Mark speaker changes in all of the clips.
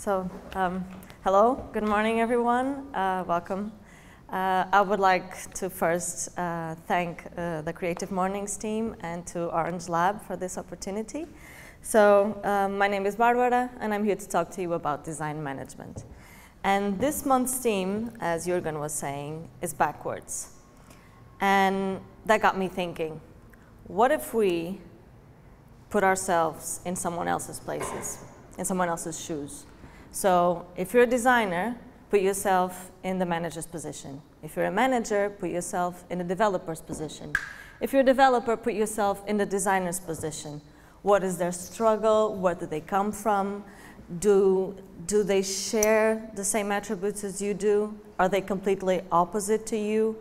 Speaker 1: So, hello, good morning everyone, welcome. I would like to first thank the Creative Mornings team and to Orange Lab for this opportunity. So, my name is Bárbara and I'm here to talk to you about design management. And this month's theme, as Jürgen was saying, is backwards. And that got me thinking, what if we put ourselves in someone else's places, in someone else's shoes? So if you're a designer, put yourself in the manager's position. If you're a manager, put yourself in the developer's position. If you're a developer, put yourself in the designer's position. What is their struggle? Where do they come from? Do they share the same attributes as you do? Are they completely opposite to you?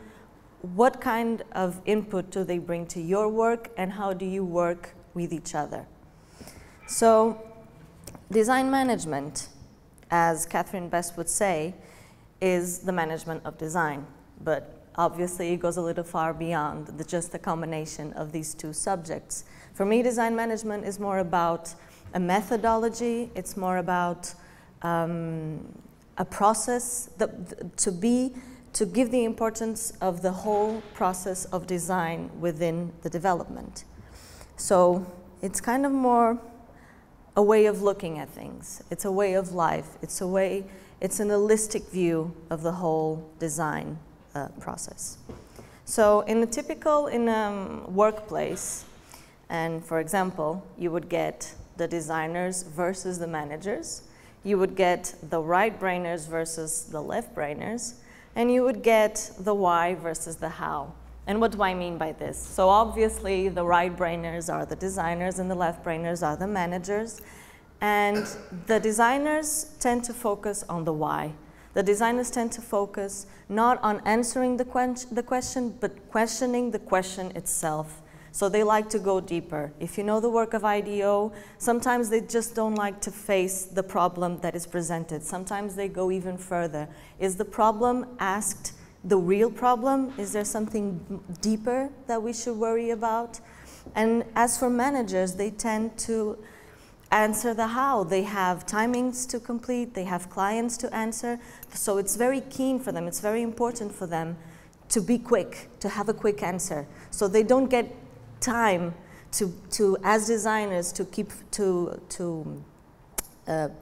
Speaker 1: What kind of input do they bring to your work, and how do you work with each other? So design management, as Catherine Best would say, is the management of design. But obviously it goes a little far beyond just the combination of these two subjects. For me, design management is more about a methodology. It's more about a process to give the importance of the whole process of design within the development. So it's kind of more a way of looking at things. It's a way of life. It's an holistic view of the whole design process. So in a typical workplace, and for example, you would get the designers versus the managers, you would get the right-brainers versus the left-brainers, and you would get the why versus the how. And what do I mean by this? So obviously the right-brainers are the designers and the left-brainers are the managers. And the designers tend to focus on the why. The designers tend to focus not on answering the question, but questioning the question itself. So they like to go deeper. If you know the work of IDEO, sometimes they just don't like to face the problem that is presented. Sometimes they go even further. Is the problem asked the real problem? Is there something deeper that we should worry about? And as for managers, they tend to answer the how. They have timings to complete, they have clients to answer, so it's very keen for them, it's very important for them to be quick, to have a quick answer. So they don't get time to as designers, to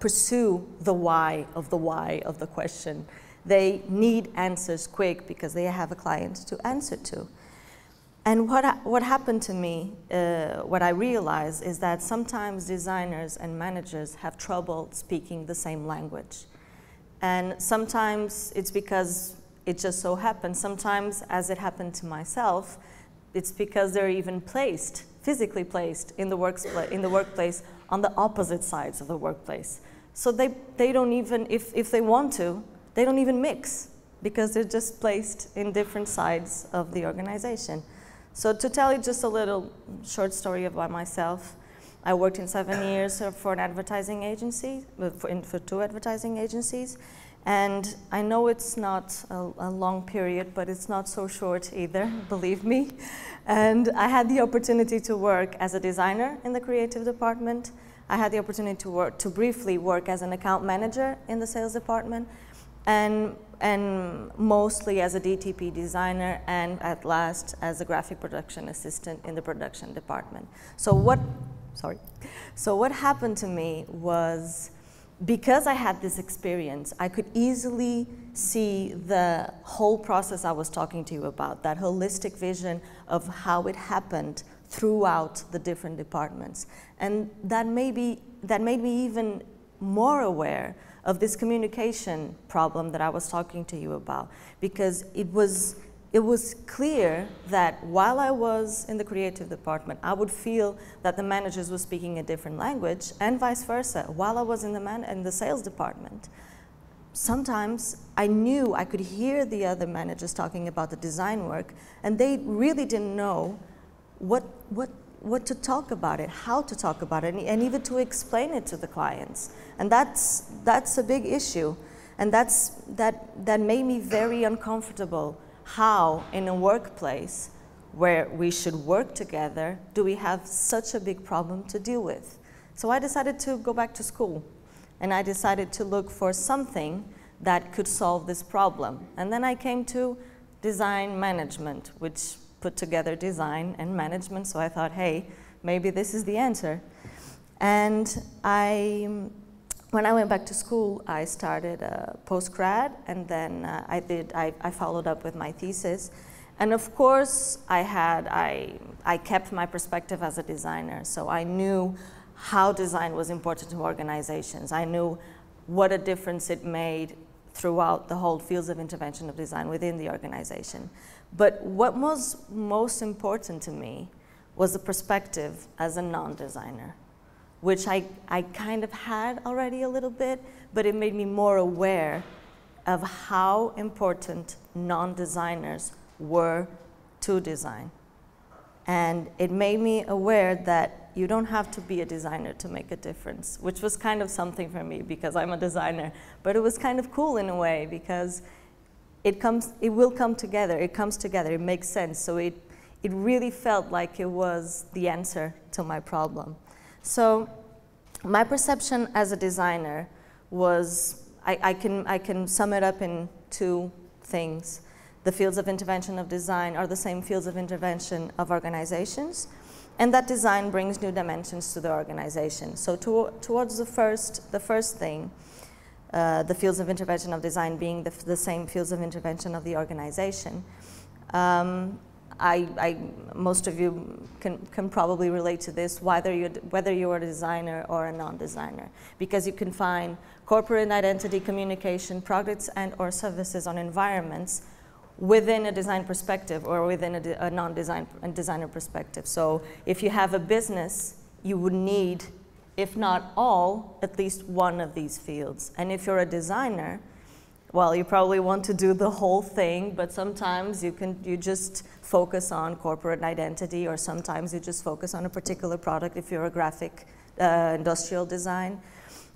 Speaker 1: pursue the why of the question. They need answers quick because they have a client to answer to. And what happened to me, what I realized is that sometimes designers and managers have trouble speaking the same language. And sometimes it's because it just so happens. Sometimes, as it happened to myself, it's because they're even placed, physically placed in the workplace on the opposite sides of the workplace. So they don't even, if they want to, they don't even mix because they're just placed in different sides of the organization. So to tell you just a little short story about myself, I worked in 7 years for an advertising agency, for 2 advertising agencies, and I know it's not a long period, but it's not so short either, believe me. And I had the opportunity to work as a designer in the creative department. I had the opportunity to briefly work as an account manager in the sales department, and mostly as a DTP designer, and at last as a graphic production assistant in the production department. So what happened to me was, because I had this experience, I could easily see the whole process I was talking to you about, that holistic vision of how it happened throughout the different departments. And that made me even more aware of this communication problem that I was talking to you about, because it was it was clear that while I was in the creative department, I would feel that the managers were speaking a different language, and vice versa. While I was in the sales department, sometimes I knew I could hear the other managers talking about the design work, and they really didn't know what to talk about it, how to talk about it, and even to explain it to the clients. And that's a big issue, and that made me very uncomfortable. How in a workplace where we should work together do we have such a big problem to deal with? So I decided to go back to school, and I decided to look for something that could solve this problem. And then I came to design management, which put together design and management, so I thought, hey, maybe this is the answer. And when I went back to school, I started post-grad, and then I followed up with my thesis. And of course, I kept my perspective as a designer, so I knew how design was important to organizations. I knew what a difference it made throughout the whole fields of intervention of design within the organization. But what was most important to me was the perspective as a non-designer, which I kind of had already a little bit, but it made me more aware of how important non-designers were to design. And it made me aware that you don't have to be a designer to make a difference, which was kind of something for me because I'm a designer. But it was kind of cool in a way because it will come together, it comes together, it makes sense. So it really felt like it was the answer to my problem. So my perception as a designer was, I can sum it up in two things. The fields of intervention of design are the same fields of intervention of organizations, and that design brings new dimensions to the organization. So towards the first thing, the fields of intervention of design being the same fields of intervention of the organization, most of you can probably relate to this, whether you're a designer or a non-designer, because you can find corporate identity, communication, products and or services on environments within a design perspective or within a non-design and designer perspective. So if you have a business, you would need, if not all, at least one of these fields. And if you're a designer, well, you probably want to do the whole thing, but sometimes you just focus on corporate identity, or sometimes you just focus on a particular product if you're a graphic industrial design.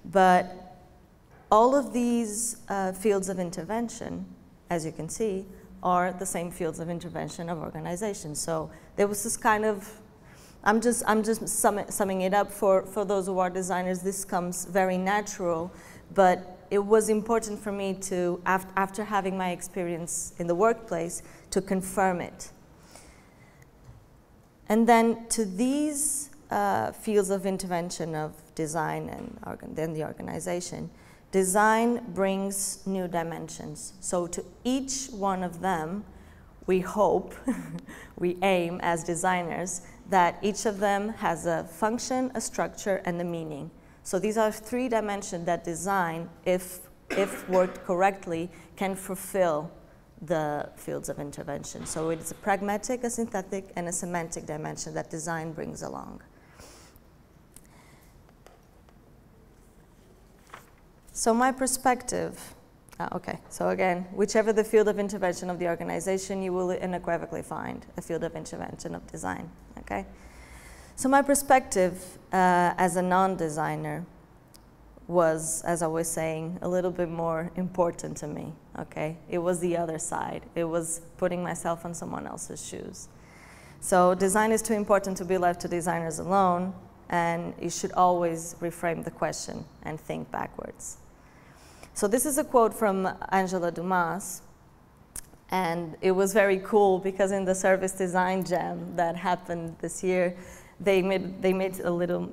Speaker 1: But all of these fields of intervention, as you can see, are the same fields of intervention of organizations. So there was this kind of, I'm just summing it up for those who are designers. This comes very natural, but it was important for me to, after having my experience in the workplace, to confirm it. And then to these fields of intervention of design and then the organization, design brings new dimensions. So to each one of them, we hope, we aim as designers, that each of them has a function, a structure, and a meaning. So these are three dimensions that design, if worked correctly, can fulfill the fields of intervention. So it's a pragmatic, a synthetic, and a semantic dimension that design brings along. So my perspective, okay, so again, whichever the field of intervention of the organization, you will unequivocally find a field of intervention of design, okay? So my perspective as a non-designer was, as I was saying, a little bit more important to me, okay? It was the other side. It was putting myself on someone else's shoes. So design is too important to be left to designers alone, and you should always reframe the question and think backwards. So this is a quote from Angela Dumas, and it was very cool because in the Service Design Jam that happened this year, they made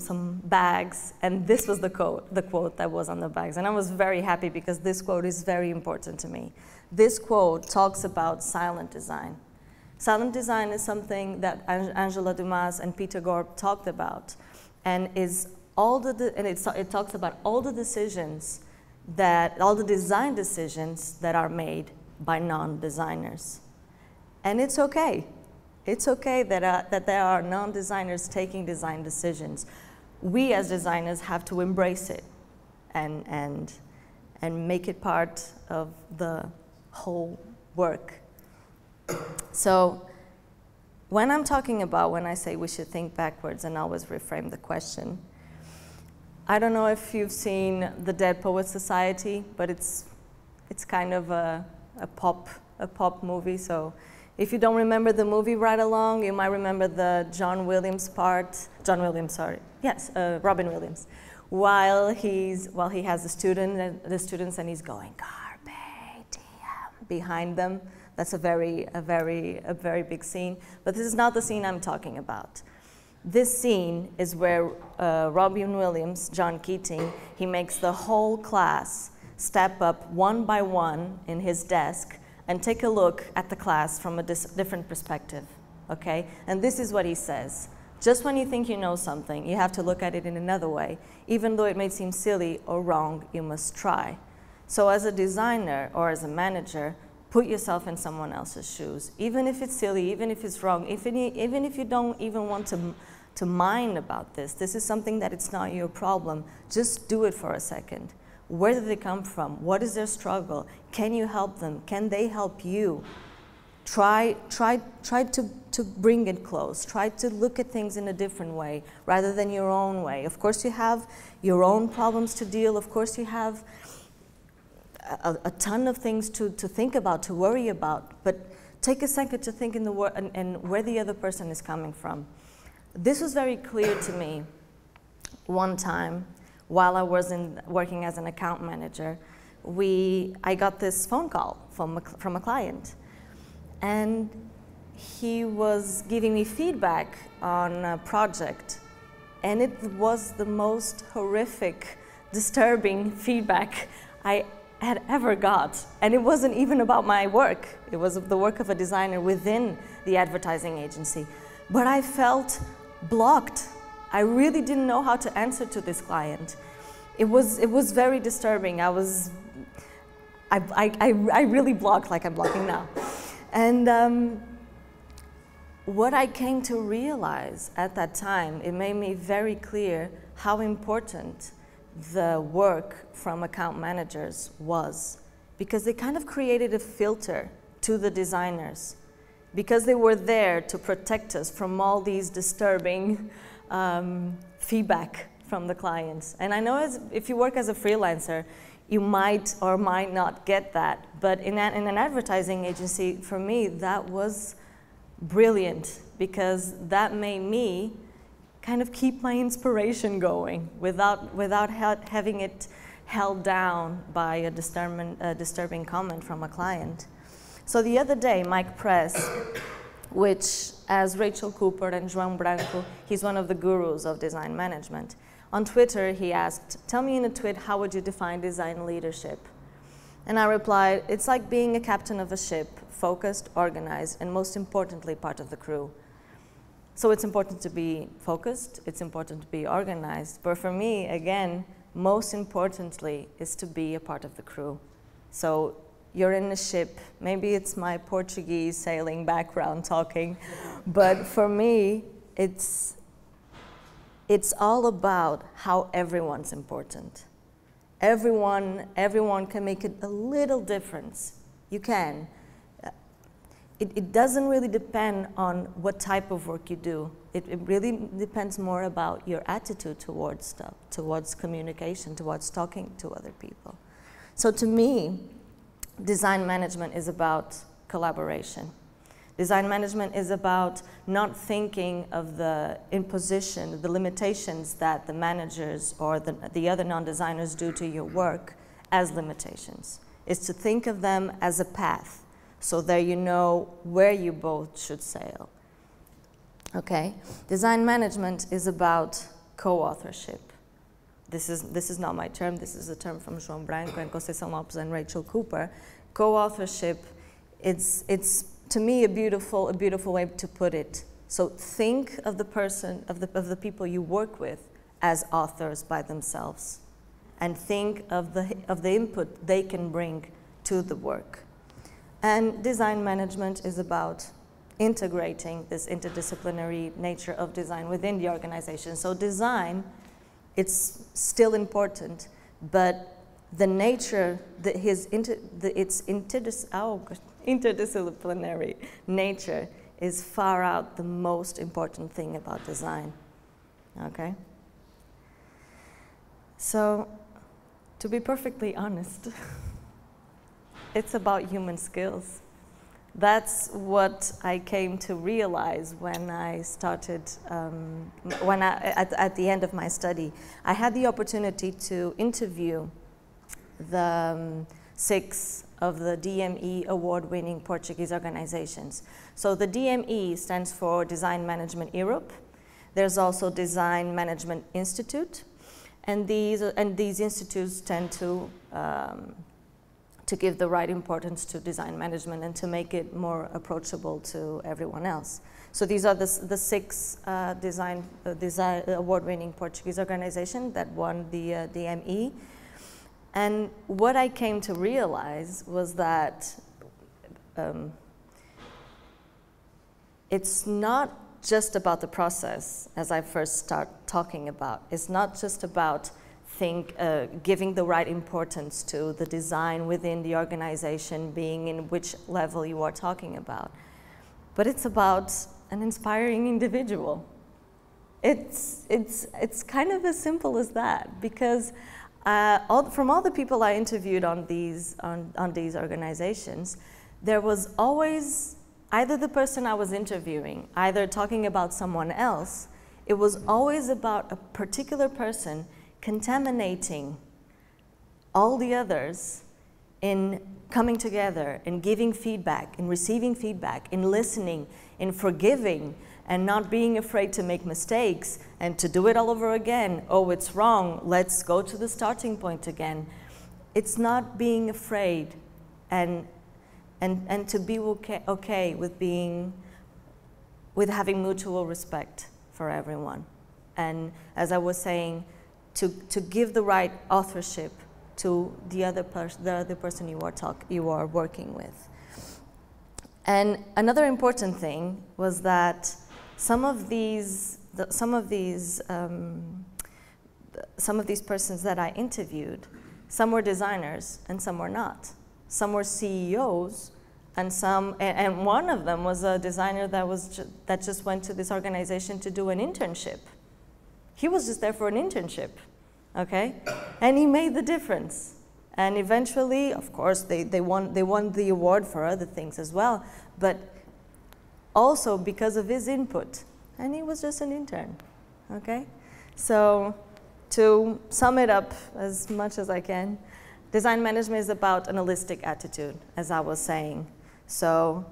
Speaker 1: some bags, and this was the quote that was on the bags. And I was very happy because this quote is very important to me. This quote talks about silent design. Silent design is something that Angela Dumas and Peter Gorb talked about, and it talks about all the decisions all the design decisions that are made by non-designers. And it's okay. It's okay that there are non-designers taking design decisions. We as designers have to embrace it and make it part of the whole work. So when I'm talking about, when I say we should think backwards and always reframe the question, I don't know if you've seen The Dead Poets Society, but it's kind of a pop movie. So if you don't remember the movie right along, you might remember the Robin Williams, while he has the students and he's going carpe diem behind them. That's a very big scene. But this is not the scene I'm talking about. This scene is where Robin Williams, John Keating, he makes the whole class step up one by one in his desk and take a look at the class from a different perspective, okay? And this is what he says. Just when you think you know something, you have to look at it in another way. Even though it may seem silly or wrong, you must try. So as a designer or as a manager, put yourself in someone else's shoes. Even if it's silly, even if it's wrong, even if you don't even want to mind about this, this is something that it's not your problem. Just do it for a second. Where did they come from? What is their struggle? Can you help them? Can they help you? Try to bring it close. Try to look at things in a different way rather than your own way. Of course you have your own problems to deal. Of course you have a ton of things to think about, to worry about. But take a second to think in and where the other person is coming from. This was very clear to me one time while I was working as an account manager. I got this phone call from a client, and he was giving me feedback on a project, and it was the most horrific, disturbing feedback I had ever got. And it wasn't even about my work. It was the work of a designer within the advertising agency. But I felt blocked. I really didn't know how to answer to this client. It was very disturbing. I really blocked like I'm blocking now. And what I came to realize at that time, it made me very clear how important the work from account managers was, because they kind of created a filter to the designers, because they were there to protect us from all these disturbing feedback from the clients. And I know if you work as a freelancer, you might or might not get that, but in an advertising agency, for me, that was brilliant, because that made me kind of keep my inspiration going without having it held down by a disturbing comment from a client. So the other day, Mike Press, which as Rachel Cooper and João Branco, he's one of the gurus of design management. On Twitter, he asked, "Tell me in a tweet, how would you define design leadership?" And I replied, "It's like being a captain of a ship, focused, organized, and most importantly, part of the crew." So it's important to be focused, it's important to be organized, but for me, again, most importantly is to be a part of the crew. So you're in a ship, maybe it's my Portuguese sailing background talking, but for me, it's all about how everyone's important. Everyone can make a little difference. You can. It doesn't really depend on what type of work you do. It really depends more about your attitude towards stuff, towards communication, towards talking to other people. So to me, design management is about collaboration. Design management is about not thinking of the imposition, the limitations that the managers or the other non-designers do to your work as limitations. It's to think of them as a path, so that you know where you both should sail. Okay? Design management is about co-authorship. This is not my term, this is a term from João Branco and Conceição Lopes and Rachel Cooper. Co-authorship, it's to me a beautiful way to put it. So think of the person, of the people you work with as authors by themselves, and think of the input they can bring to the work. And design management is about integrating this interdisciplinary nature of design within the organization. So design, it's still important, but the nature, its interdisciplinary nature is far out the most important thing about design, okay? So, to be perfectly honest, it's about human skills. That's what I came to realize when I started, at the end of my study. I had the opportunity to interview the 6 of the DME award-winning Portuguese organizations. So the DME stands for Design Management Europe. There's also Design Management Institute, and these institutes tend to give the right importance to design management and to make it more approachable to everyone else. So these are the 6 design award-winning Portuguese organizations that won the DME. And what I came to realize was that it's not just about the process, as I first start talking about. It's not just about giving the right importance to the design within the organization, being in which level you are talking about. But it's about an inspiring individual. It's kind of as simple as that, because from all the people I interviewed on these organizations, there was always either the person I was interviewing, either talking about someone else. It was always about a particular person contaminating all the others in coming together, in giving feedback, in receiving feedback, in listening, in forgiving, and not being afraid to make mistakes and to do it all over again. Oh, it's wrong, let's go to the starting point again. It's not being afraid and to be okay with having mutual respect for everyone. And as I was saying, to give the right authorship to the other person you are working with. And another important thing was that some of these persons that I interviewed, some were designers and some were not. Some were CEOs, and one of them was a designer that just went to this organization to do an internship. He was just there for an internship, okay? And he made the difference. And eventually, of course, they won the award for other things as well, but also because of his input. And he was just an intern, okay? So to sum it up as much as I can, design management is about an holistic attitude, as I was saying. So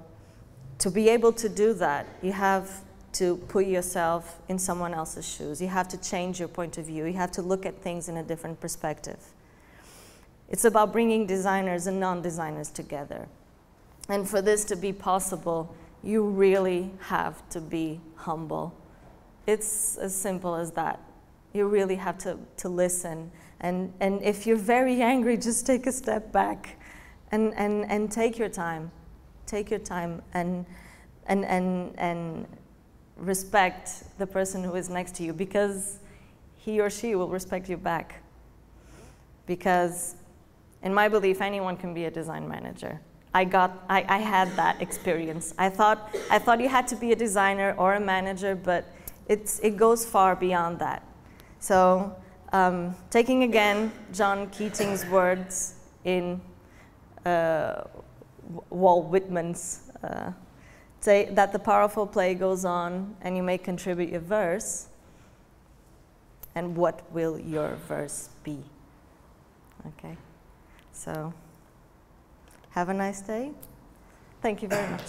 Speaker 1: to be able to do that, you have to put yourself in someone else's shoes. You have to change your point of view. You have to look at things in a different perspective. It's about bringing designers and non-designers together. And for this to be possible, you really have to be humble. It's as simple as that. You really have to listen. And if you're very angry, just take a step back and take your time. Take your time and respect the person who is next to you, because he or she will respect you back. Because in my belief, anyone can be a design manager. I had that experience. I thought you had to be a designer or a manager, but it goes far beyond that. So taking again John Keating's words in Walt Whitman's say that the powerful play goes on and you may contribute your verse, and what will your verse be? Okay, so have a nice day. Thank you very much.